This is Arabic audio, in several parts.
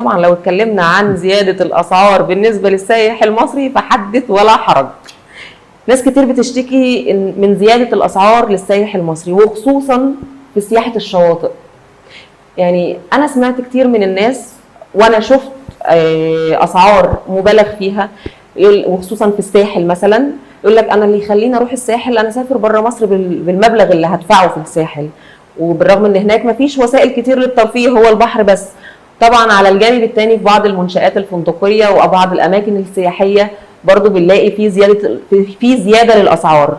طبعا لو اتكلمنا عن زيادة الأسعار بالنسبة للسائح المصري فحدث ولا حرج. ناس كتير بتشتكي من زيادة الأسعار للسائح المصري وخصوصا في سياحة الشواطئ. يعني أنا سمعت كتير من الناس وأنا شفت أسعار مبالغ فيها، وخصوصا في الساحل مثلا يقول لك أنا اللي يخليني أروح الساحل أنا أسافر بره مصر بالمبلغ اللي هدفعه في الساحل، وبالرغم إن هناك مفيش وسائل كتير للترفيه، هو البحر بس. طبعا على الجانب الثاني في بعض المنشآت الفندقية وبعض الأماكن السياحية برضو بنلاقي في زيادة للأسعار،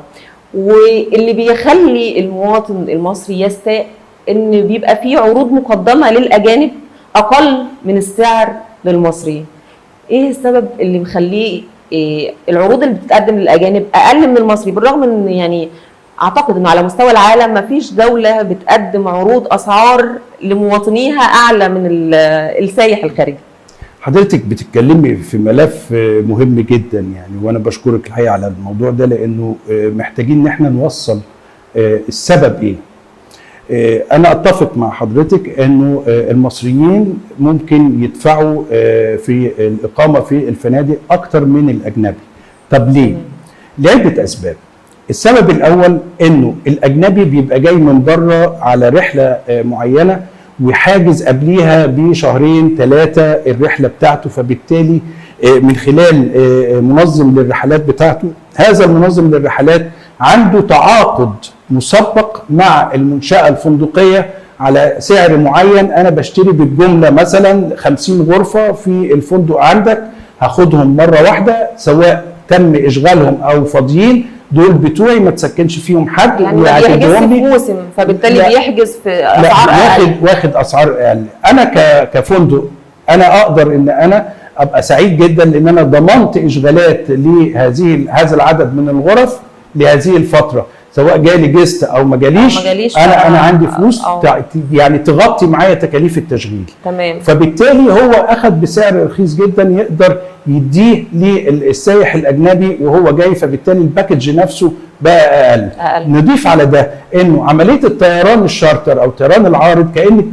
واللي بيخلي المواطن المصري يستاء إن بيبقى في عروض مقدمة للأجانب أقل من السعر للمصري. إيه السبب اللي مخليه العروض اللي بتتقدم للأجانب أقل من المصري، بالرغم إن يعني اعتقد انه على مستوى العالم مفيش دولة بتقدم عروض اسعار لمواطنيها اعلى من السائح الخارجي؟ حضرتك بتتكلمي في ملف مهم جدا يعني، وانا بشكرك الحقيقه على الموضوع ده، لانه محتاجين ان احنا نوصل السبب ايه. انا اتفق مع حضرتك انه المصريين ممكن يدفعوا في الاقامه في الفنادق اكتر من الاجنبي. طب ليه؟ لعده اسباب. السبب الاول انه الاجنبي بيبقى جاي من بره على رحله معينه وحاجز قبليها بشهرين ثلاثه الرحله بتاعته، فبالتالي من خلال منظم للرحلات بتاعته، هذا المنظم للرحلات عنده تعاقد مسبق مع المنشاه الفندقيه على سعر معين. انا بشتري بالجمله مثلا 50 غرفه في الفندق عندك، هاخدهم مره واحده سواء تم اشغالهم او فاضيين، دول بتوعي ما تسكنش فيهم حد. يعني بيحجز في موسم فبالتالي بيحجز في اسعار اقل، واخد اسعار اقل. انا كفندق انا اقدر ان انا ابقى سعيد جدا لان انا ضمنت اشغالات هذا العدد من الغرف لهذه الفتره، سواء جالي جيست او ما جاليش انا عندي فلوس يعني تغطي معايا تكاليف التشغيل. تمام. فبالتالي هو اخذ بسعر رخيص جدا يقدر يديه للسائح الاجنبي وهو جاي، فبالتالي الباكج نفسه بقى اقل. نضيف على ده انه عمليه الطيران الشارتر او الطيران العارض كانك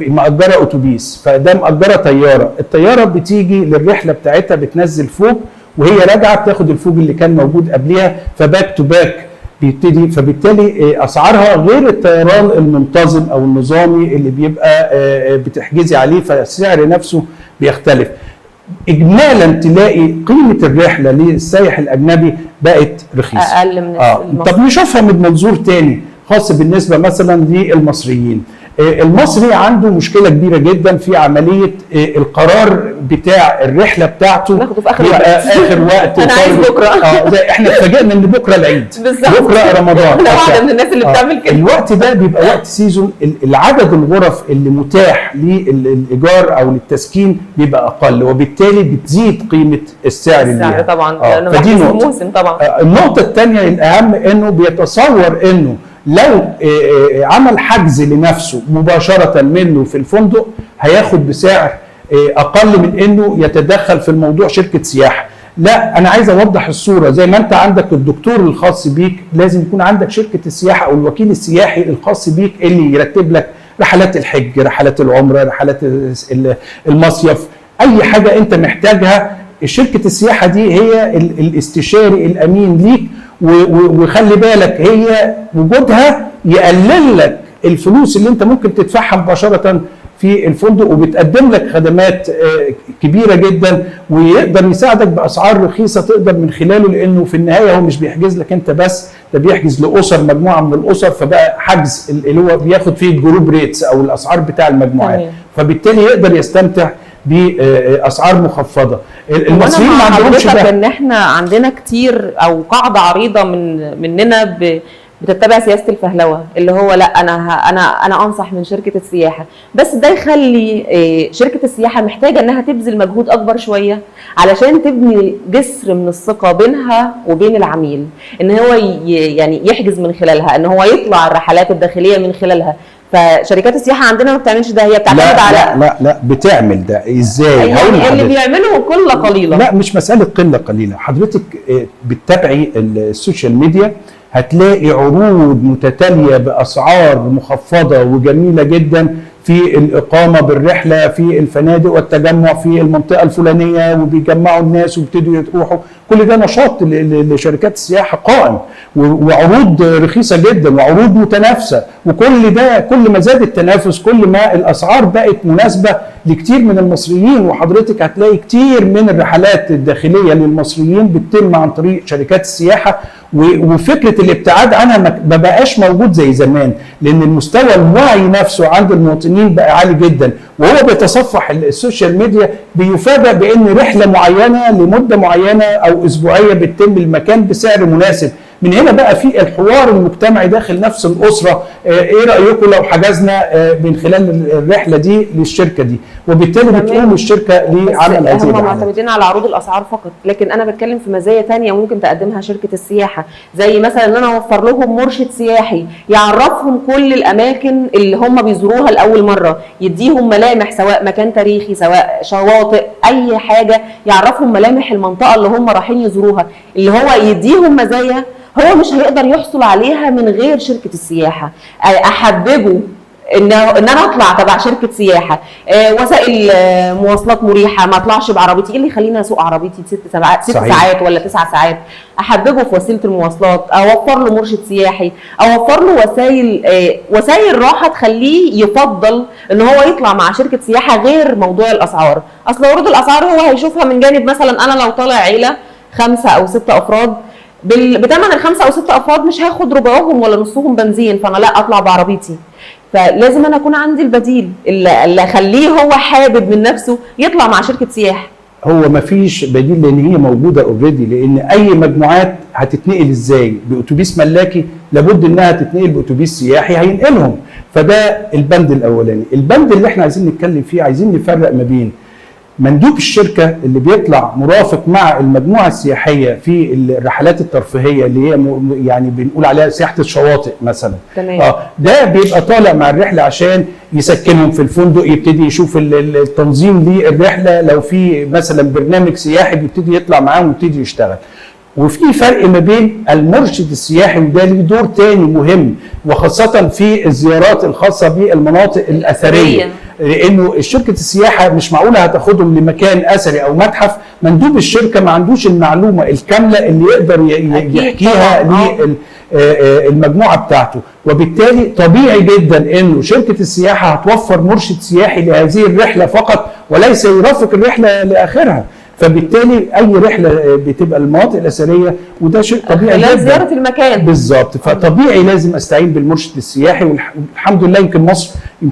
مأجره اتوبيس، فده مأجره طياره، الطياره بتيجي للرحله بتاعتها بتنزل فوق وهي راجعه بتاخد الفوق اللي كان موجود قبلها، فباك تو باك بيبتدي، فبالتالي اسعارها غير الطيران المنتظم او النظامي اللي بيبقى بتحجزي عليه، فالسعر نفسه بيختلف. اجمالا تلاقي قيمه الرحله للسائح الاجنبي بقت رخيصه اقل من المصري. طب نشوفها من منظور تاني خاص بالنسبه مثلا للمصريين. المصري عنده مشكله كبيره جدا في عمليه القرار بتاع الرحله بتاعته، ناخده في اخر وقت انا عايز بكره احنا اتفاجئنا ان بكره العيد، بكره رمضان. انا واحده من الناس اللي بتعمل كده. الوقت ده بيبقى وقت سيزون، العدد الغرف اللي متاح للايجار او للتسكين بيبقى اقل، وبالتالي بتزيد قيمه السعر طبعا لانه فدي موسم. طبعا النقطه الثانيه الاهم انه بيتصور انه لو عمل حجز لنفسه مباشرة منه في الفندق هياخد بسعر أقل من إنه يتدخل في الموضوع شركة سياحة. لا، أنا عايز أوضح الصورة. زي ما أنت عندك الدكتور الخاص بيك، لازم يكون عندك شركة السياحة أو الوكيل السياحي الخاص بيك اللي يرتب لك رحلات الحج، رحلات العمرة، رحلات المصيف، أي حاجة أنت محتاجها. شركة السياحة دي هي الاستشاري الأمين ليك، وخلي بالك هي وجودها يقلل لك الفلوس اللي انت ممكن تدفعها مباشرة في الفندق، وبتقدم لك خدمات كبيرة جدا، ويقدر يساعدك بأسعار رخيصة تقدر من خلاله، لأنه في النهاية هو مش بيحجز لك انت بس، ده بيحجز لأسر، مجموعة من الأسر، فبقى حجز اللي هو بياخد فيه الجروب ريتس أو الأسعار بتاع المجموعات، فبالتالي يقدر يستمتع باسعار مخفضه. المصريين ما عندهمش ده. ان احنا عندنا كتير او قاعده عريضه مننا بتتبع سياسه الفهلوه، اللي هو لا انا انصح من شركه السياحه، بس ده يخلي شركه السياحه محتاجه انها تبذل مجهود اكبر شويه علشان تبني جسر من الثقه بينها وبين العميل، ان هو يعني يحجز من خلالها، ان هو يطلع الرحلات الداخليه من خلالها. فشركات السياحه عندنا ما بتعملش ده، هي بتعتمد على لا بتعمل ده ازاي؟ يعني اللي بيعمله قله قليله. لا، مش مساله قله قليله. حضرتك بتتابعي السوشيال ميديا هتلاقي عروض متتاليه باسعار مخفضه وجميله جدا في الاقامه بالرحله في الفنادق والتجمع في المنطقه الفلانيه، وبيجمعوا الناس وبيبتدوا يروحوا. كل ده نشاط لشركات السياحه قائم، وعروض رخيصه جدا وعروض متنافسه. وكل ده كل ما زاد التنافس كل ما الاسعار بقت مناسبه لكتير من المصريين. وحضرتك هتلاقي كتير من الرحلات الداخليه للمصريين بتتم عن طريق شركات السياحه، وفكره الابتعاد عنها ما بقاش موجود زي زمان، لان المستوى الوعي نفسه عند المواطنين بقى عالي جدا. وهو بيتصفح السوشيال ميديا بيفاجأ بان رحله معينه لمده معينه او اسبوعيه بتتم المكان بسعر مناسب. من هنا بقى في الحوار المجتمعي داخل نفس الاسره، ايه رايكم لو حجزنا من خلال الرحله دي للشركه دي، وبالتالي بتقوم الشركه لعمل هذه هم الرحلات. معتمدين على عروض الاسعار فقط، لكن انا بتكلم في مزايا تانية ممكن تقدمها شركه السياحه، زي مثلا ان انا اوفر لهم مرشد سياحي يعرفهم كل الاماكن اللي هم بيزوروها لاول مره، يديهم ملامح سواء مكان تاريخي سواء شواطئ اي حاجه، يعرفهم ملامح المنطقه اللي هم رايحين يزوروها، اللي هو يديهم مزايا هو مش هيقدر يحصل عليها من غير شركه السياحه. احببه ان انا اطلع تبع شركه سياحه، وسائل مواصلات مريحه، ما اطلعش بعربيتي. ايه اللي يخليني اسوق عربيتي 6 ساعات ولا 9 ساعات؟ احببه في وسيله المواصلات، اوفر له مرشد سياحي، اوفر له وسائل راحه تخليه يفضل ان هو يطلع مع شركه سياحه غير موضوع الاسعار. اصل عروض الاسعار هو هيشوفها من جانب، مثلا انا لو طالع عيله 5 أو 6 افراد بتمن ال5 أو 6 افراد مش هاخد ربعهم ولا نصهم بنزين، فانا لا اطلع بعربيتي. فلازم انا اكون عندي البديل اللي اخليه هو حابب من نفسه يطلع مع شركه سياحه. هو ما فيش بديل لان هي موجوده اوريدي، لان اي مجموعات هتتنقل ازاي؟ باتوبيس ملاكي لابد انها تتنقل باتوبيس سياحي هينقلهم. فده البند الاولاني. البند اللي احنا عايزين نتكلم فيه، عايزين نفرق ما بين مندوب الشركه اللي بيطلع مرافق مع المجموعه السياحيه في الرحلات الترفيهيه اللي هي يعني بنقول عليها سياحه الشواطئ مثلا. تمام. ده بيبقى طالع مع الرحله عشان يسكنهم في الفندق، يبتدي يشوف التنظيم للرحله، لو في مثلا برنامج سياحي بيبتدي يطلع معاهم ويبتدي يشتغل. وفي فرق ما بين المرشد السياحي، وده ليه دور تاني مهم، وخاصة في الزيارات الخاصة بالمناطق الأثرية، لأنه شركة السياحة مش معقولة هتاخدهم لمكان أثري أو متحف، مندوب الشركة ما عندوش المعلومة الكاملة اللي يقدر يحكيها للمجموعة بتاعته. وبالتالي طبيعي جدا إنه شركة السياحة هتوفر مرشد سياحي لهذه الرحلة فقط، وليس يرافق الرحلة لآخرها. فبالتالي اي رحله بتبقى المناطق الاثريه، وده شيء طبيعي جدا زياره المكان بالظبط. فطبيعي لازم استعين بالمرشد السياحي، والحمد لله يمكن مصر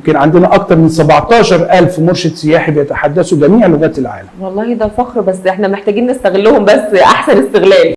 عندنا اكثر من 17,000 مرشد سياحي بيتحدثوا جميع لغات العالم. والله ده فخر، بس احنا محتاجين نستغلهم بس احسن استغلال.